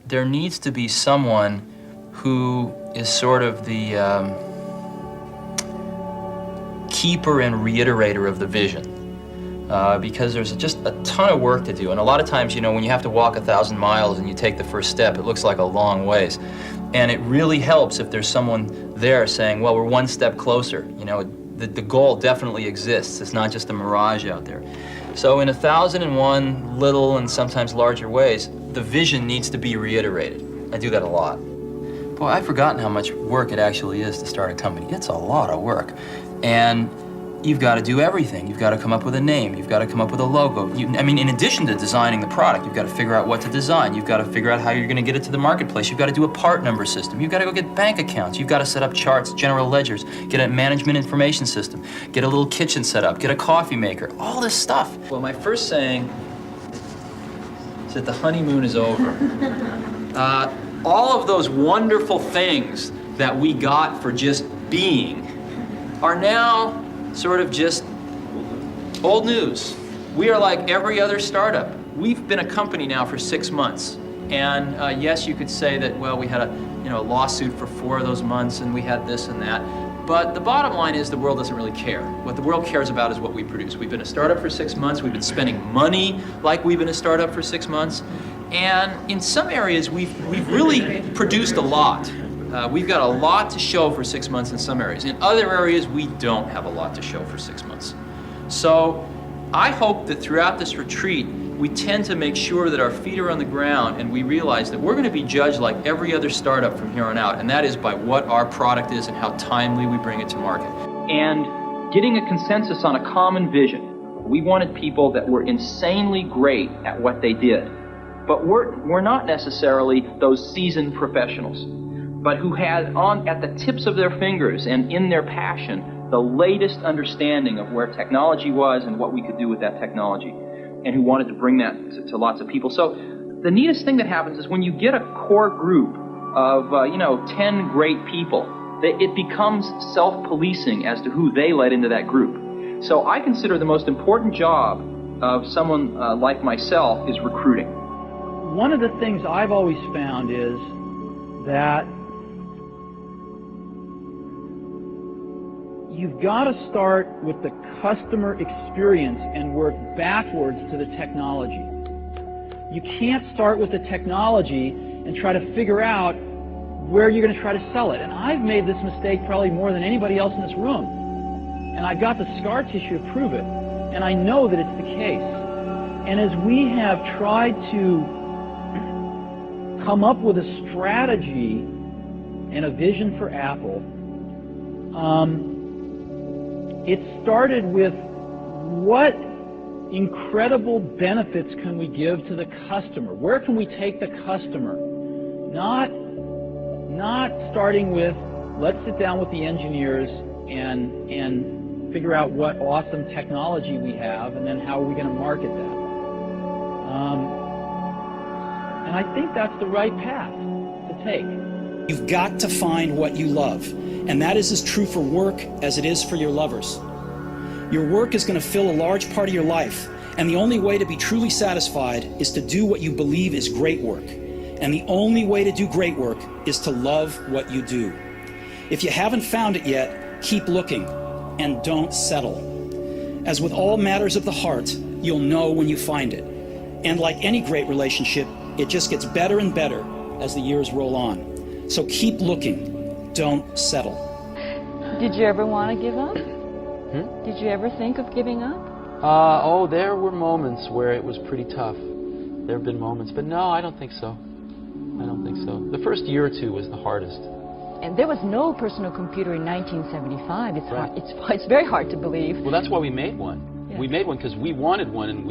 there needs to be someone who is sort of the keeper and reiterator of the vision. Because there's just a ton of work to do. And a lot of times, you know, when you have to walk 1,000 miles and you take the first step, it looks like a long ways. And it really helps if there's someone there saying, well, we're one step closer. You know, the goal definitely exists. It's not just a mirage out there. So in 1,001 little and sometimes larger ways, the vision needs to be reiterated. I do that a lot. Boy, I've forgotten how much work it actually is to start a company. It's a lot of work. And you've got to do everything. You've got to come up with a name. You've got to come up with a logo. I mean, in addition to designing the product, you've got to figure out what to design. You've got to figure out how you're going to get it to the marketplace. You've got to do a part number system. You've got to go get bank accounts. You've got to set up charts, general ledgers, get a management information system, get a little kitchen set up, get a coffee maker, all this stuff. Well, my first saying is that the honeymoon is over. All of those wonderful things that we got for just being are now sort of just old news. We are like every other startup. We've been a company now for 6 months. And yes, you could say that, well, we had a lawsuit for 4 of those months and we had this and that. But the bottom line is the world doesn't really care. What the world cares about is what we produce. We've been a startup for 6 months. We've been spending money like we've been a startup for 6 months. And in some areas, we've really produced a lot. We've got a lot to show for 6 months in some areas. In other areas, we don't have a lot to show for 6 months. So I hope that throughout this retreat, we tend to make sure that our feet are on the ground and we realize that we're going to be judged like every other startup from here on out, and that is by what our product is and how timely we bring it to market. And getting a consensus on a common vision. We wanted people that were insanely great at what they did, but we're not necessarily those seasoned professionals, but who had at the tips of their fingers and in their passion the latest understanding of where technology was and what we could do with that technology, and who wanted to bring that to lots of people. So the neatest thing that happens is when you get a core group of 10 great people, it becomes self-policing as to who they let into that group. So I consider the most important job of someone like myself is recruiting. One of the things I've always found is that you've got to start with the customer experience and work backwards to the technology. You can't start with the technology and try to figure out where you're going to try to sell it. And I've made this mistake probably more than anybody else in this room. And I've got the scar tissue to prove it. And I know that it's the case. And as we have tried to come up with a strategy and a vision for Apple, it started with what incredible benefits can we give to the customer? Where can we take the customer? Not starting with, let's sit down with the engineers and figure out what awesome technology we have, and then how are we going to market that? And I think that's the right path to take. You've got to find what you love. And that is as true for work as it is for your lovers. Your work is going to fill a large part of your life, and the only way to be truly satisfied is to do what you believe is great work. And the only way to do great work is to love what you do. If you haven't found it yet, keep looking and don't settle. As with all matters of the heart, you'll know when you find it. And like any great relationship, it just gets better and better as the years roll on. So keep looking. Don't settle. Did you ever want to give up? Did you ever think of giving up? There were moments where it was pretty tough. There have been moments, but no, I don't think so. I don't think so. The first year or two was the hardest. And there was no personal computer in 1975. It's Right. it's very hard to believe. Well, that's why we made one. Yeah. We made one because we wanted one, and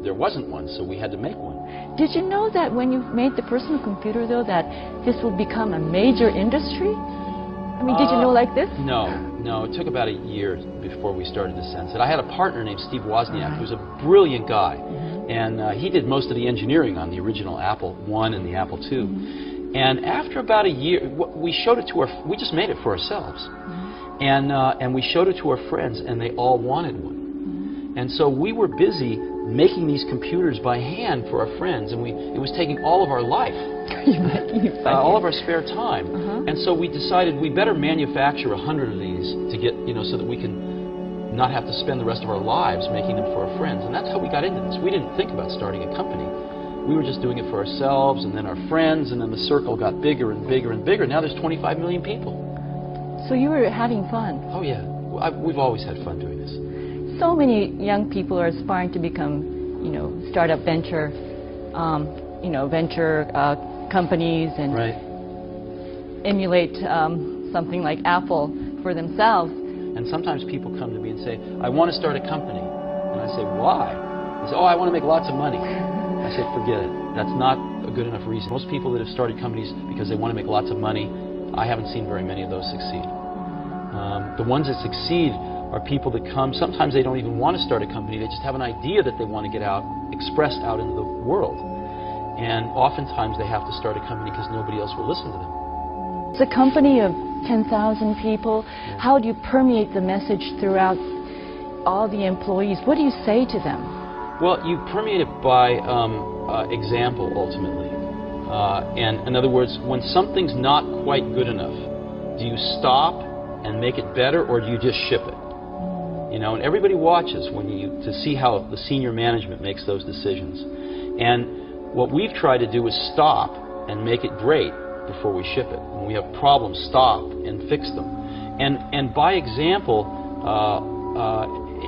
there wasn't one, so we had to make one. Did you know that when you made the personal computer, though, that this will become a major industry? I mean, did you know like this? No. It took about a year before we started to sense it. I had a partner named Steve Wozniak, who's a brilliant guy, and he did most of the engineering on the original Apple I and the Apple II. And after about a year, we showed it to we just made it for ourselves, and we showed it to our friends, and they all wanted one. And so we were busy making these computers by hand for our friends, and it was taking all of our life. you making? All of our spare time. And so we decided we better manufacture 100 of these to get, so that we can not have to spend the rest of our lives making them for our friends. And that's how we got into this. We didn't think about starting a company. We were just doing it for ourselves, and then our friends, and then the circle got bigger and bigger and bigger. Now there's 25 million people. So you were having fun. Oh yeah, we've always had fun doing this. So many young people are aspiring to become, startup venture, venture companies and emulate something like Apple for themselves. And sometimes people come to me and say, I want to start a company. And I say, why? They say, oh, I want to make lots of money. I say, forget it. That's not a good enough reason. Most people that have started companies because they want to make lots of money, I haven't seen very many of those succeed. The ones that succeed are people that come, sometimes they don't even want to start a company, they just have an idea that they want to get out, expressed out into the world. And oftentimes they have to start a company because nobody else will listen to them. It's a company of 10,000 people. How do you permeate the message throughout all the employees? What do you say to them? Well, you permeate it by example, ultimately. And in other words, when something's not quite good enough, do you stop and make it better, or do you just ship it? And everybody watches to see how the senior management makes those decisions. And what we've tried to do is stop and make it great before we ship it. When we have problems, stop and fix them. And by example,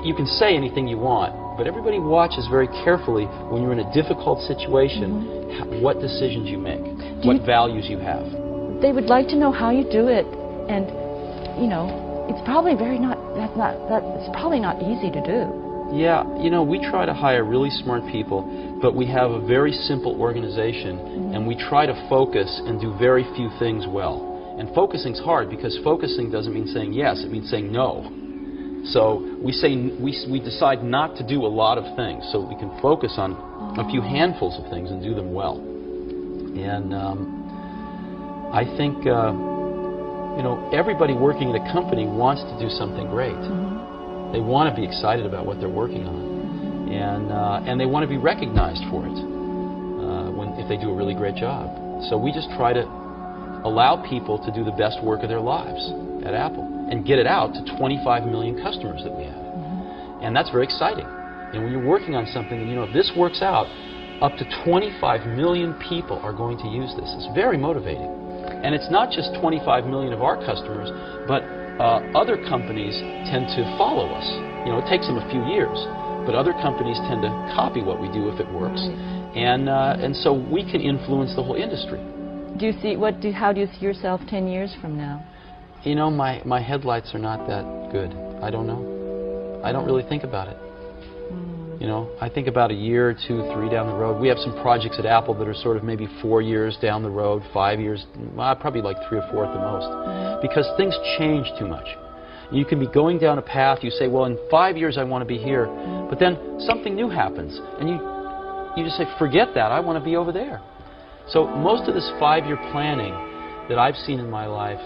you can say anything you want, but everybody watches very carefully when you're in a difficult situation, what decisions you make, what values you have. They would like to know how you do it, and it's probably it's probably not easy to do. Yeah, we try to hire really smart people, but we have a very simple organization, and we try to focus and do very few things well. And focusing's hard because focusing doesn't mean saying yes, it means saying no. So we decide not to do a lot of things so we can focus on a few handfuls of things and do them well. And I think everybody working at a company wants to do something great. They want to be excited about what they're working on, and they want to be recognized for it if they do a really great job. So we just try to allow people to do the best work of their lives at Apple and get it out to 25 million customers that we have. And that's very exciting. And when you're working on something, and if this works out, up to 25 million people are going to use this. It's very motivating. And it's not just 25 million of our customers, but other companies tend to follow us. It takes them a few years, but other companies tend to copy what we do if it works. And so we can influence the whole industry. How do you see yourself 10 years from now? My headlights are not that good. I don't know. I don't really think about it. I think about a year, 2, 3 down the road. We have some projects at Apple that are sort of maybe 4 years down the road, 5 years, probably like 3 or 4 at the most, because things change too much. You can be going down a path, you say, well, in 5 years I want to be here, but then something new happens, and you just say, forget that, I want to be over there. So most of this 5-year planning that I've seen in my life,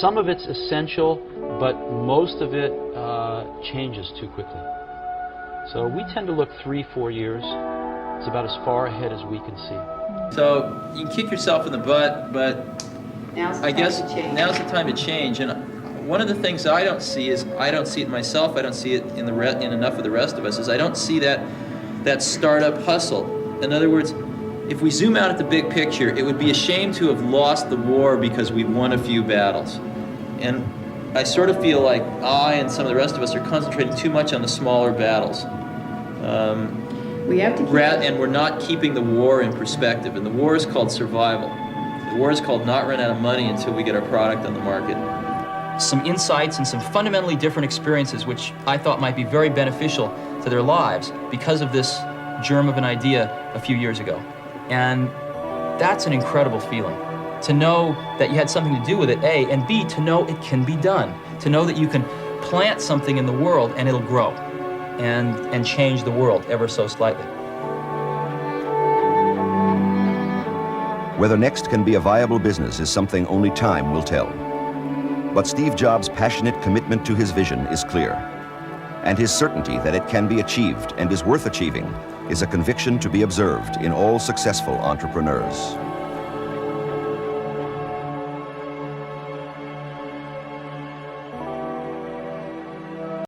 some of it's essential, but most of it changes too quickly. So we tend to look 3, 4 years. It's about as far ahead as we can see. So you can kick yourself in the butt, but I guess now's the time to change. And one of the things I don't see is, I don't see it myself, I don't see it in enough of the rest of us, is I don't see that startup hustle. In other words, if we zoom out at the big picture, it would be a shame to have lost the war because we won a few battles. And I sort of feel like I and some of the rest of us are concentrating too much on the smaller battles. We have to and we're not keeping the war in perspective. And the war is called survival. The war is called not run out of money until we get our product on the market. Some insights and some fundamentally different experiences which I thought might be very beneficial to their lives because of this germ of an idea a few years ago. And that's an incredible feeling. To know that you had something to do with it, A, and B, to know it can be done. To know that you can plant something in the world and it'll grow and change the world ever so slightly. Whether Next can be a viable business is something only time will tell. But Steve Jobs' passionate commitment to his vision is clear. And his certainty that it can be achieved and is worth achieving is a conviction to be observed in all successful entrepreneurs.